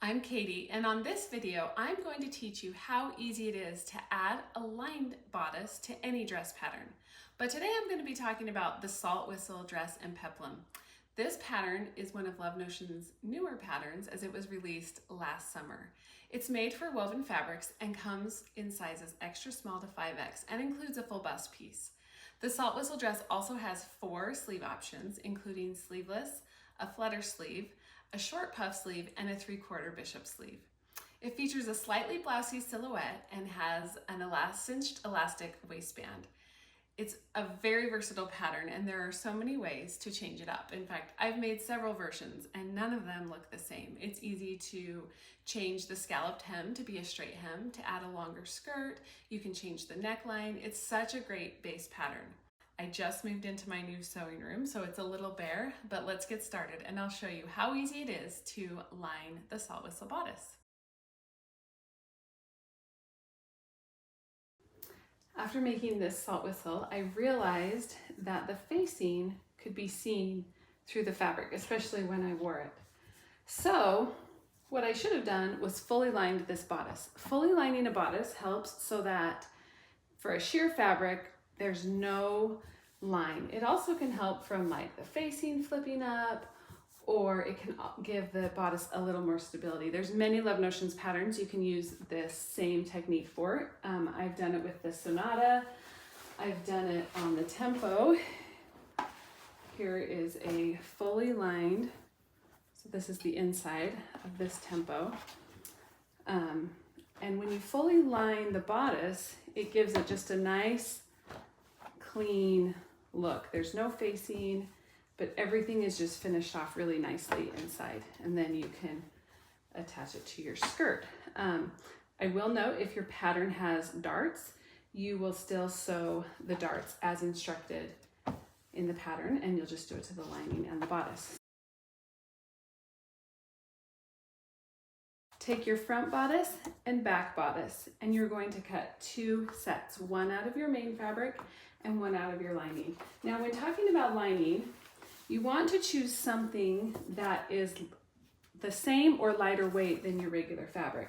I'm Katie, and on this video, I'm going to teach you how easy it is to add a lined bodice to any dress pattern. But today I'm going to be talking about the Saltwhistle Dress and Peplum. This pattern is one of Love Notion's newer patterns as it was released last summer. It's made for woven fabrics and comes in sizes extra small to 5X and includes a full bust piece. The Saltwhistle dress also has 4 sleeve options, including sleeveless, a flutter sleeve, a short puff sleeve, and a 3/4 bishop sleeve. It features a slightly blousy silhouette and has an cinched elastic waistband. It's a very versatile pattern and there are so many ways to change it up. In fact, I've made several versions and none of them look the same. It's easy to change the scalloped hem to be a straight hem, to add a longer skirt. You can change the neckline. It's such a great base pattern. I just moved into my new sewing room, so it's a little bare, but let's get started and I'll show you how easy it is to line the Saltwhistle bodice. After making this Saltwhistle, I realized that the facing could be seen through the fabric, especially when I wore it. So what I should have done was fully lined this bodice. Fully lining a bodice helps so that for a sheer fabric, there's no line. It also can help from like the facing flipping up, or it can give the bodice a little more stability. There's many Love Notions patterns you can use this same technique for. I've done it with the Sonata. I've done it on the Tempo. Here is a fully lined, so this is the inside of this Tempo. And when you fully line the bodice, it gives it just a nice, clean look. There's no facing, but everything is just finished off really nicely inside. And then you can attach it to your skirt. I will note if your pattern has darts, you will still sew the darts as instructed in the pattern, and you'll just do it to the lining and the bodice. Take your front bodice and back bodice, and you're going to cut 2 sets, one out of your main fabric and one out of your lining. Now, when talking about lining, you want to choose something that is the same or lighter weight than your regular fabric.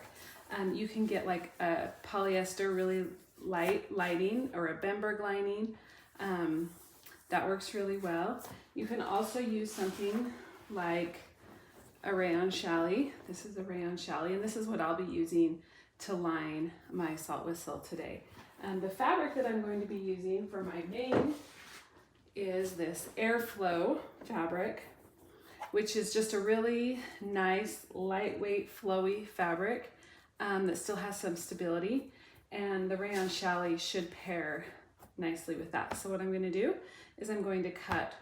You can get like a polyester really light lining or a Bemberg lining. That works really well. You can also use something like a rayon challis. This is a rayon challis, and this is what I'll be using to line my Saltwhistle today. The fabric that I'm going to be using for my main is this Airflow fabric, which is just a really nice, lightweight, flowy fabric that still has some stability, and the rayon challis should pair nicely with that. So what I'm going to do is I'm going to cut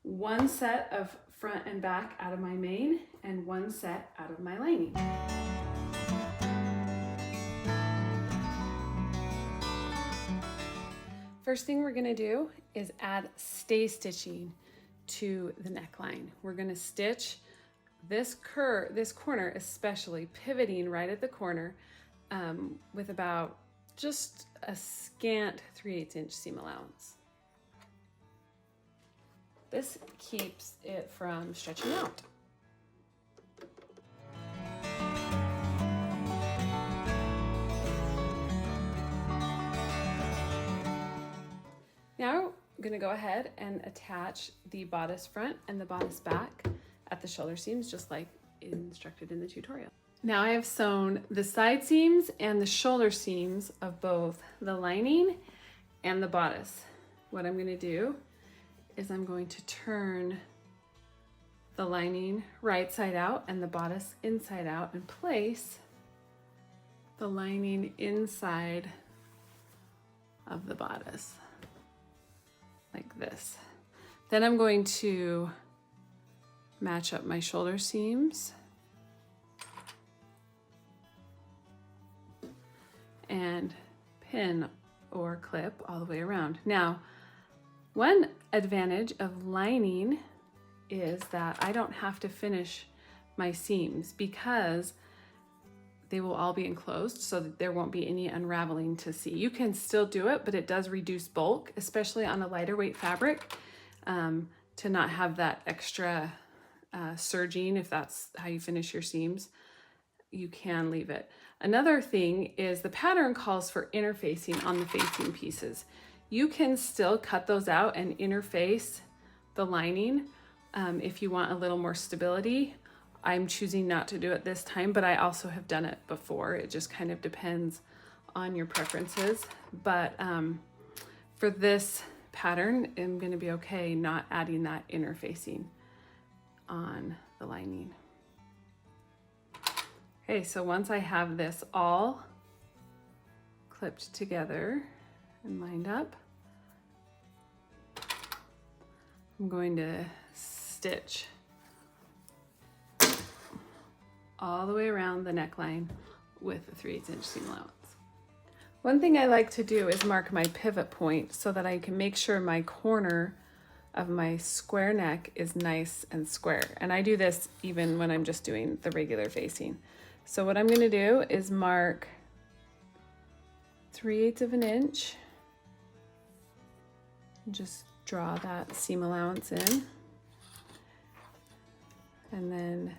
1 set of front and back out of my main and 1 set out of my lining. First thing we're gonna do is add stay stitching to the neckline. We're gonna stitch this corner, especially pivoting right at the corner with about just a scant 3/8 inch seam allowance. This keeps it from stretching out. Now I'm going to go ahead and attach the bodice front and the bodice back at the shoulder seams, just like instructed in the tutorial. Now I have sewn the side seams and the shoulder seams of both the lining and the bodice. What I'm going to do is I'm going to turn the lining right side out and the bodice inside out and place the lining inside of the bodice like this. Then I'm going to match up my shoulder seams and pin or clip all the way around. Now, one advantage of lining is that I don't have to finish my seams because they will all be enclosed so that there won't be any unraveling to see. You can still do it, but it does reduce bulk, especially on a lighter weight fabric, to not have that extra serging if that's how you finish your seams. you can leave it. Another thing is the pattern calls for interfacing on the facing pieces. You can still cut those out and interface the lining if you want a little more stability. I'm choosing not to do it this time, but I also have done it before. It just kind of depends on your preferences. But for this pattern, I'm going to be okay not adding that interfacing on the lining. Okay, so once I have this all clipped together and lined up, I'm going to stitch all the way around the neckline with a 3/8 inch seam allowance. One thing I like to do is mark my pivot point so that I can make sure my corner of my square neck is nice and square. And I do this even when I'm just doing the regular facing. So what I'm gonna do is mark 3/8 of an inch. Just draw that seam allowance in. And then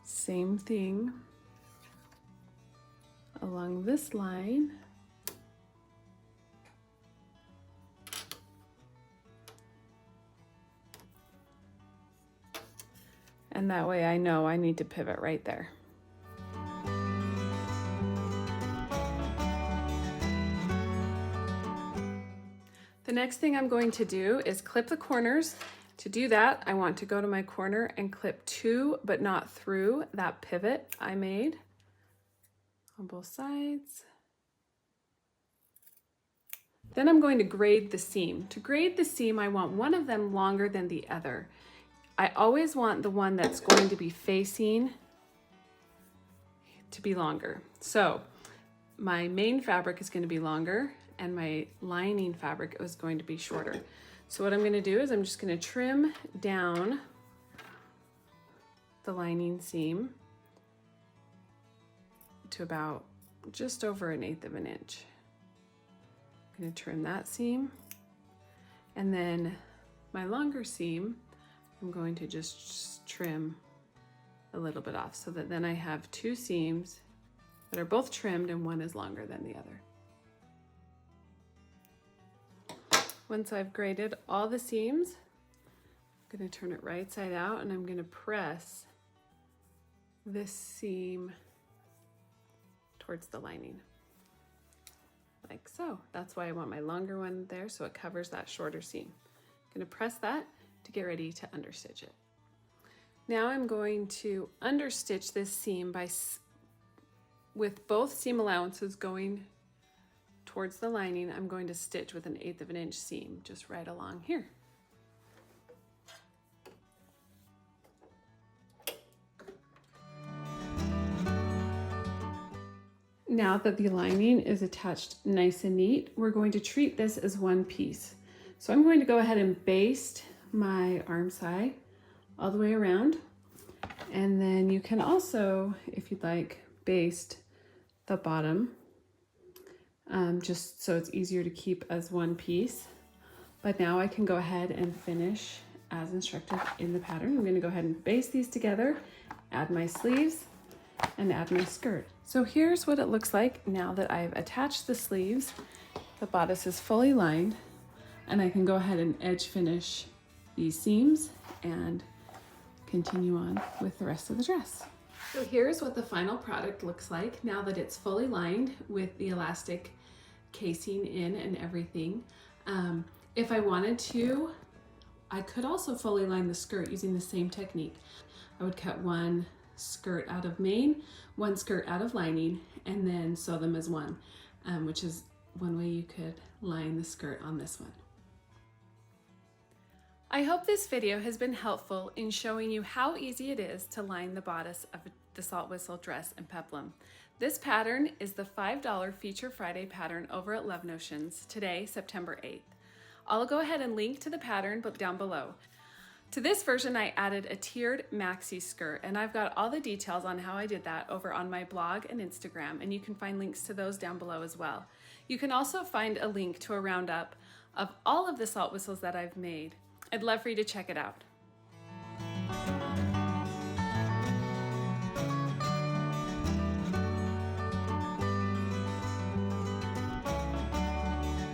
same thing along this line. And that way I know I need to pivot right there. The next thing I'm going to do is clip the corners. To do that, I want to go to my corner and clip to, but not through, that pivot I made on both sides. Then I'm going to grade the seam. To grade the seam, I want one of them longer than the other. I always want the one that's going to be facing to be longer. So my main fabric is going to be longer and my lining fabric is going to be shorter. So what I'm going to do is I'm just going to trim down the lining seam to about just over 1/8 of an inch. I'm going to trim that seam, and then my longer seam I'm going to just trim a little bit off so that then I have two seams that are both trimmed and one is longer than the other. Once I've graded all the seams, I'm going to turn it right side out and I'm going to press this seam towards the lining, like so. That's why I want my longer one there, so it covers that shorter seam. I'm going to press that to get ready to understitch it. Now I'm going to understitch this seam with both seam allowances going towards the lining. I'm going to stitch with 1/8 of an inch seam just right along here. Now that the lining is attached nice and neat, we're going to treat this as one piece. So I'm going to go ahead and baste my arm side all the way around. And then you can also, if you'd like, baste the bottom, just so it's easier to keep as one piece. But now I can go ahead and finish as instructed in the pattern. I'm going to go ahead and baste these together, add my sleeves, and add my skirt. So here's what it looks like now that I've attached the sleeves. The bodice is fully lined, and I can go ahead and edge finish these seams and continue on with the rest of the dress. So here's what the final product looks like now that it's fully lined with the elastic casing in and everything. If I wanted to, I could also fully line the skirt using the same technique. I would cut one skirt out of main, one skirt out of lining, and then sew them as one, which is one way you could line the skirt on this one. I hope this video has been helpful in showing you how easy it is to line the bodice of the Saltwhistle dress in peplum. This pattern is the $5 Feature Friday pattern over at Love Notions today, September 8th. I'll go ahead and link to the pattern down below. To this version, I added a tiered maxi skirt, and I've got all the details on how I did that over on my blog and Instagram, and you can find links to those down below as well. You can also find a link to a roundup of all of the salt whistles that I've made. I'd love for you to check it out.